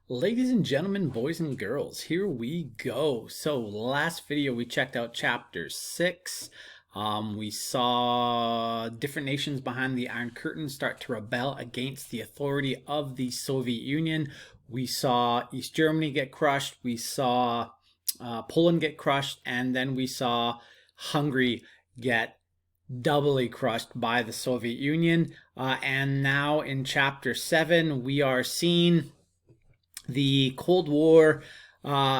Ladies and gentlemen, boys and girls, here we go. So last video we checked out chapter 6. We saw different nations behind the Iron Curtain start to rebel against the authority of the Soviet Union. We saw East Germany get crushed. We saw Poland get crushed. And then we saw Hungary get doubly crushed by the Soviet Union. And now in chapter 7, we are seeing the Cold War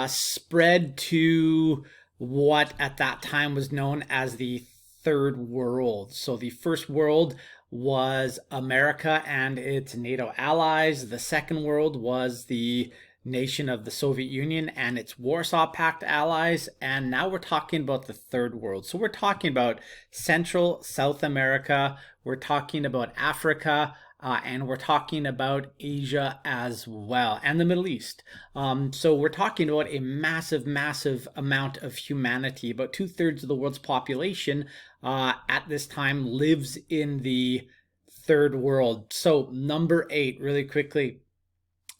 spread to what at that time was known as the Third World. So the First World was America and its NATO allies. The Second World was the nation of the Soviet Union and its Warsaw Pact allies. And now we're talking about the Third World. So we're talking about Central, South America. We're talking about Africa. And we're talking about Asia as well, and the Middle East. So we're talking about a massive, massive amount of humanity. About 2/3 of the world's population at this time lives in the Third World. So number 8, really quickly.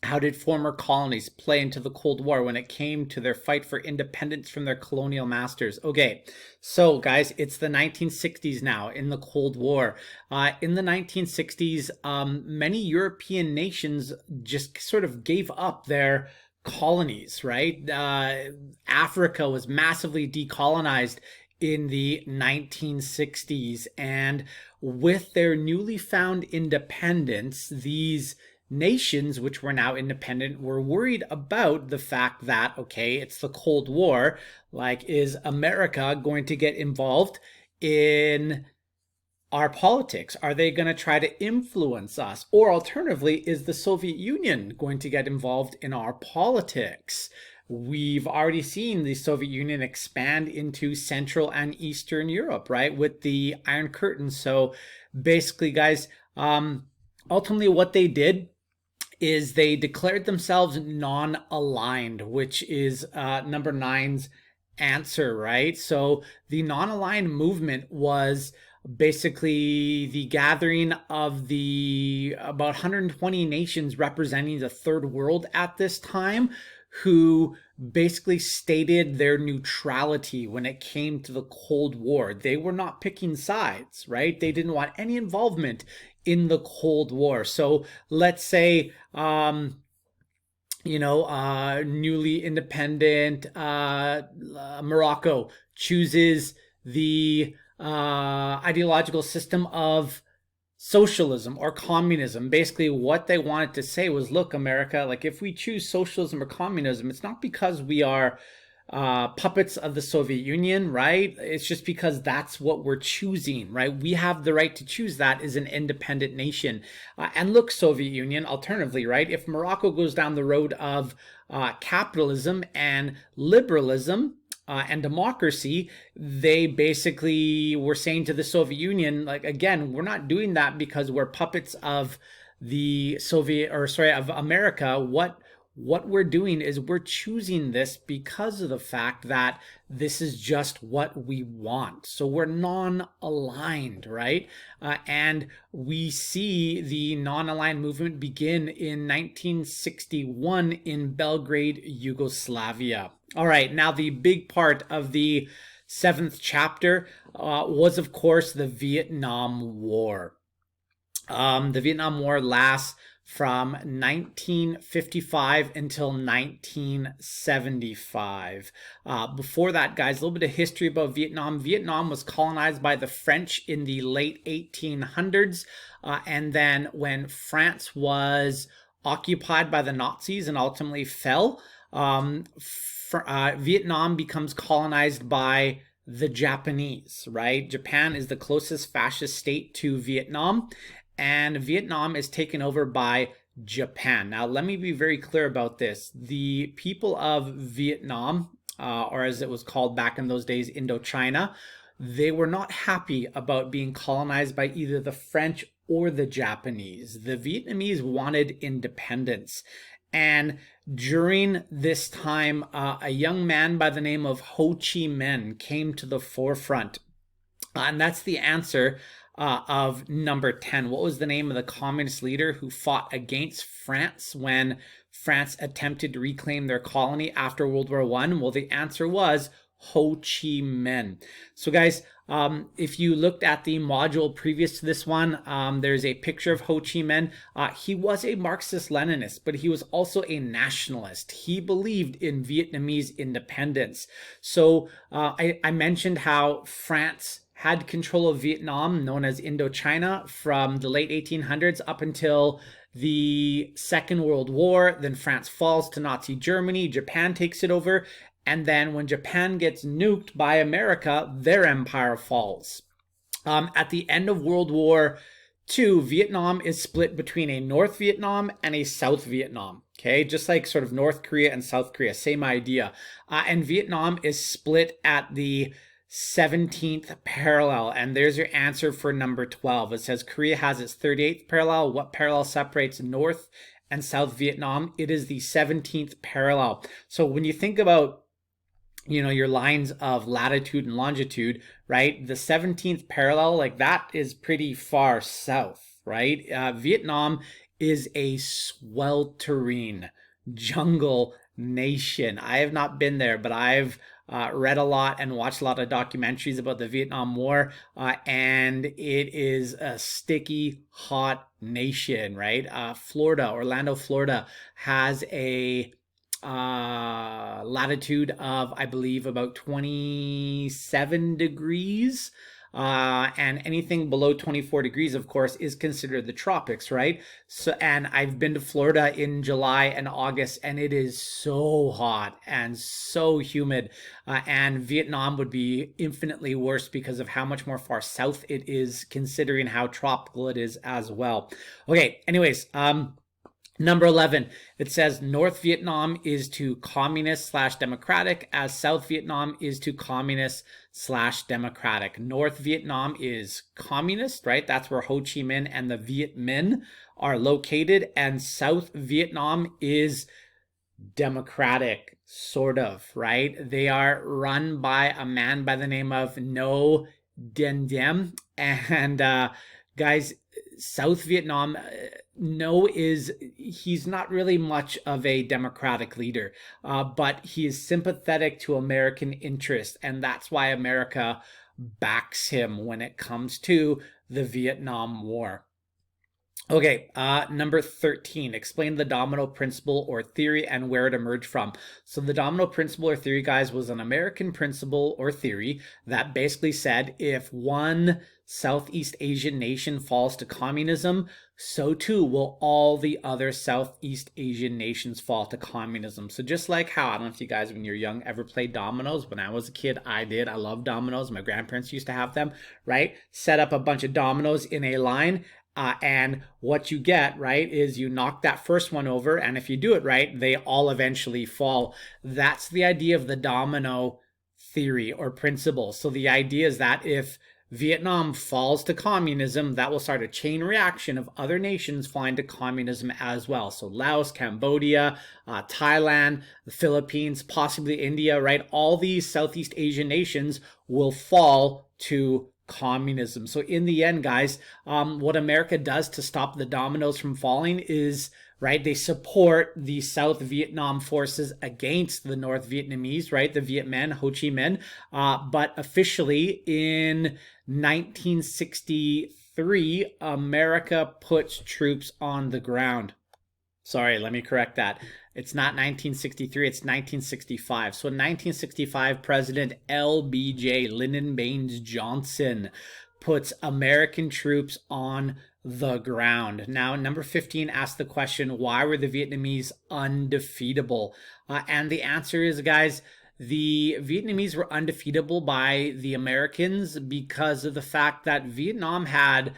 How did former colonies play into the Cold War when it came to their fight for independence from their colonial masters? Okay, so guys, it's the 1960s now in the Cold War. In the 1960s, many European nations just sort of gave up their colonies, right? Africa was massively decolonized in the 1960s, and with their newly found independence, these nations, which were now independent, were worried about the fact that, okay, it's the Cold War. Like, is America going to get involved in our politics? Are they going to try to influence us? Or alternatively, is the Soviet Union going to get involved in our politics? We've already seen the Soviet Union expand into Central and Eastern Europe, right, with the Iron Curtain. So basically, guys, ultimately what they did is they declared themselves non-aligned, which is number 9's answer, right? So the non-aligned movement was basically the gathering of the about 120 nations representing the Third World at this time, who basically stated their neutrality when it came to the Cold War. They were not picking sides, right? They didn't want any involvement in the Cold War. So let's say, newly independent Morocco chooses the ideological system of socialism or communism. Basically what they wanted to say was, look, America, like, if we choose socialism or communism, it's not because we are puppets of the Soviet Union, right? It's just because that's what we're choosing, right? We have the right to choose that as an independent nation. And look, Soviet Union, alternatively, right? If Morocco goes down the road of capitalism and liberalism, and democracy, they basically were saying to the Soviet Union, like, again, we're not doing that because we're puppets of the of America. What we're doing is we're choosing this because of the fact that this is just what we want. So we're non-aligned, right? And we see the non-aligned movement begin in 1961 in Belgrade, Yugoslavia. All right, now the big part of the 7th chapter was, of course, the Vietnam War. The Vietnam War lasts from 1955 until 1975. Before that, guys, a little bit of history about Vietnam. Vietnam was colonized by the French in the late 1800s. And then when France was occupied by the Nazis and ultimately fell, Vietnam becomes colonized by the Japanese, right? Japan is the closest fascist state to Vietnam, and Vietnam is taken over by Japan. Now, let me be very clear about this. The people of Vietnam, or as it was called back in those days, Indochina, they were not happy about being colonized by either the French or the Japanese. The Vietnamese wanted independence. And during this time, a young man by the name of Ho Chi Minh came to the forefront. And that's the answer of number 10. What was the name of the communist leader who fought against France when France attempted to reclaim their colony after World War I? Well, the answer was Ho Chi Minh. So guys, if you looked at the module previous to this one, there's a picture of Ho Chi Minh. He was a Marxist-Leninist, but he was also a nationalist. He believed in Vietnamese independence. So I mentioned how France had control of Vietnam, known as Indochina, from the late 1800s up until the Second World War. Then France falls to Nazi Germany. Japan takes it over. And then when Japan gets nuked by America, their empire falls. At the end of World War II, Vietnam is split between a North Vietnam and a South Vietnam. Okay, just like sort of North Korea and South Korea, same idea. And Vietnam is split at the 17th parallel. And there's your answer for number 12. It says Korea has its 38th parallel. What parallel separates North and South Vietnam? It is the 17th parallel. So when you think about your lines of latitude and longitude, right? The 17th parallel, like that is pretty far south, right? Vietnam is a sweltering jungle nation. I have not been there, but I've read a lot and watched a lot of documentaries about the Vietnam War, and it is a sticky, hot nation, right? Orlando, Florida has a latitude of, I believe, about 27 degrees. And anything below 24 degrees, of course, is considered the tropics, right? So, and I've been to Florida in July and August, and it is so hot and so humid. And Vietnam would be infinitely worse because of how much more far south it is, considering how tropical it is as well. Okay, anyways, number 11, it says North Vietnam is to communist/democratic as South Vietnam is to communist/democratic. North Vietnam is communist, right? That's where Ho Chi Minh and the Viet Minh are located. And South Vietnam is democratic, sort of, right? They are run by a man by the name of No Dien Diem. And guys, South Vietnam, he's not really much of a democratic leader, but he is sympathetic to American interests, and that's why America backs him when it comes to the Vietnam War. Okay, number 13, explain the domino principle or theory and where it emerged from. So the domino principle or theory, guys, was an American principle or theory that basically said if one Southeast Asian nation falls to communism, so too will all the other Southeast Asian nations fall to communism. So just like how, I don't know if you guys, when you're young, ever played dominoes. When I was a kid, I did. I love dominoes. My grandparents used to have them, right? Set up a bunch of dominoes in a line. And what you get, right, is you knock that first one over, and if you do it right, they all eventually fall. That's the idea of the domino theory or principle. So the idea is that if Vietnam falls to communism, that will start a chain reaction of other nations falling to communism as well. So Laos, Cambodia, Thailand, the Philippines, possibly India, right? All these Southeast Asian nations will fall to communism. So in the end, guys, what America does to stop the dominoes from falling is, right, they support the South Vietnam forces against the North Vietnamese, right, the Viet Minh, Ho Chi Minh, but officially in 1963, America puts troops on the ground. Sorry, let me correct that. It's not 1963, it's 1965. So in 1965, President LBJ, Lyndon Baines Johnson, puts American troops on the ground. Now, number 15 asks the question, why were the Vietnamese undefeatable? And the answer is, guys, the Vietnamese were undefeatable by the Americans because of the fact that Vietnam had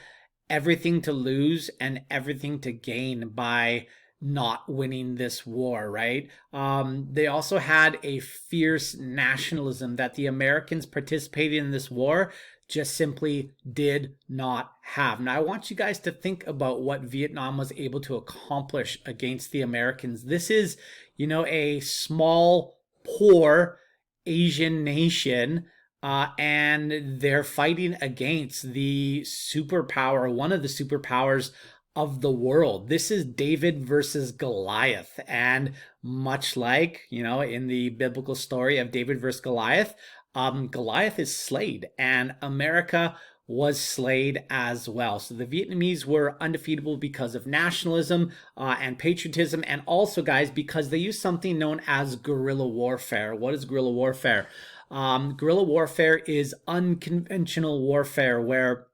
everything to lose and everything to gain by not winning this war, right? They also had a fierce nationalism that the Americans participating in this war just simply did not have. Now, I want you guys to think about what Vietnam was able to accomplish against the Americans. This is, a small, poor Asian nation and they're fighting against the superpower, one of the superpowers of the world. This is David versus Goliath. And much like, in the biblical story of David versus Goliath, Goliath is slayed, and America was slayed as well. So the Vietnamese were undefeatable because of nationalism and patriotism, and also, guys, because they used something known as guerrilla warfare. What is guerrilla warfare? Guerrilla warfare is unconventional warfare where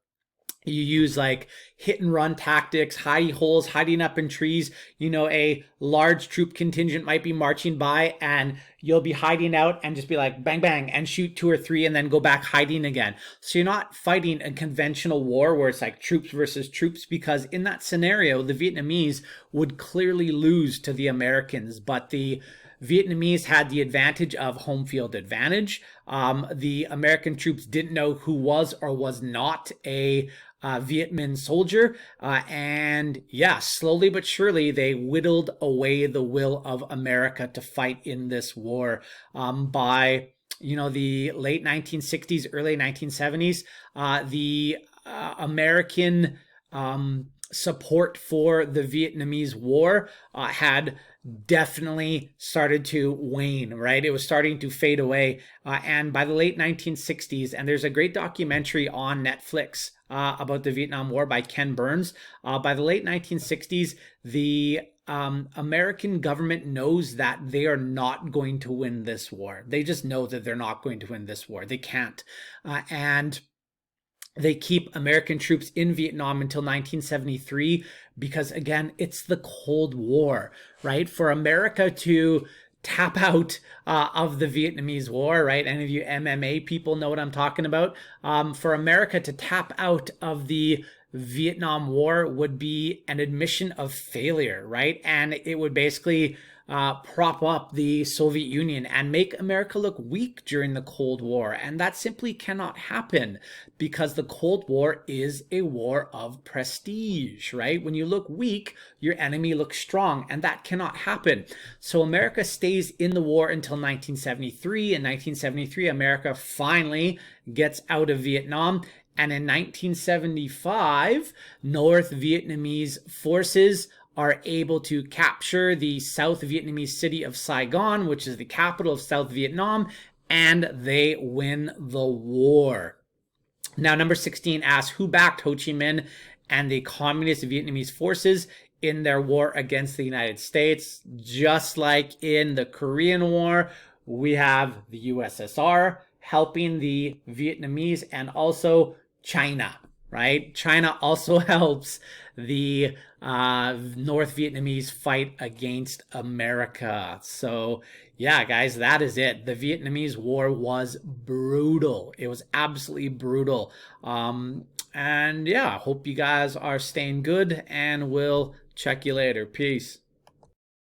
you use like hit and run tactics, hidey holes, hiding up in trees. A large troop contingent might be marching by and you'll be hiding out and just be like bang, bang, and shoot 2 or 3 and then go back hiding again. So you're not fighting a conventional war where it's like troops versus troops, because in that scenario, the Vietnamese would clearly lose to the Americans. But the Vietnamese had the advantage of home field advantage. The American troops didn't know who was or was not a Viet Minh soldier. And yeah, slowly but surely, they whittled away the will of America to fight in this war. By the late 1960s, early 1970s, the American support for the Vietnamese war had definitely started to wane, right? It was starting to fade away. And by the late 1960s, and there's a great documentary on Netflix about the Vietnam War by Ken Burns. By the late 1960s, the American government knows that they are not going to win this war. They just know that they're not going to win this war. They can't. And they keep American troops in Vietnam until 1973 because, again, it's the Cold War, right? For America to tap out of the Vietnamese War, right? Any of you MMA people know what I'm talking about. For America to tap out of the Vietnam War would be an admission of failure, right? And it would basically prop up the Soviet Union and make America look weak during the Cold War. And that simply cannot happen because the Cold War is a war of prestige, right? When you look weak, your enemy looks strong, and that cannot happen. So America stays in the war until 1973. In 1973, America finally gets out of Vietnam. And in 1975, North Vietnamese forces are able to capture the South Vietnamese city of Saigon, which is the capital of South Vietnam, and they win the war. Now, number 16 asks, who backed Ho Chi Minh and the communist Vietnamese forces in their war against the United States? Just like in the Korean War, we have the USSR helping the Vietnamese, and also China, right? China also helps the North Vietnamese fight against America. So yeah, guys, that is it. The Vietnamese War was brutal. It was absolutely brutal. And yeah, hope you guys are staying good, and we'll check you later. Peace.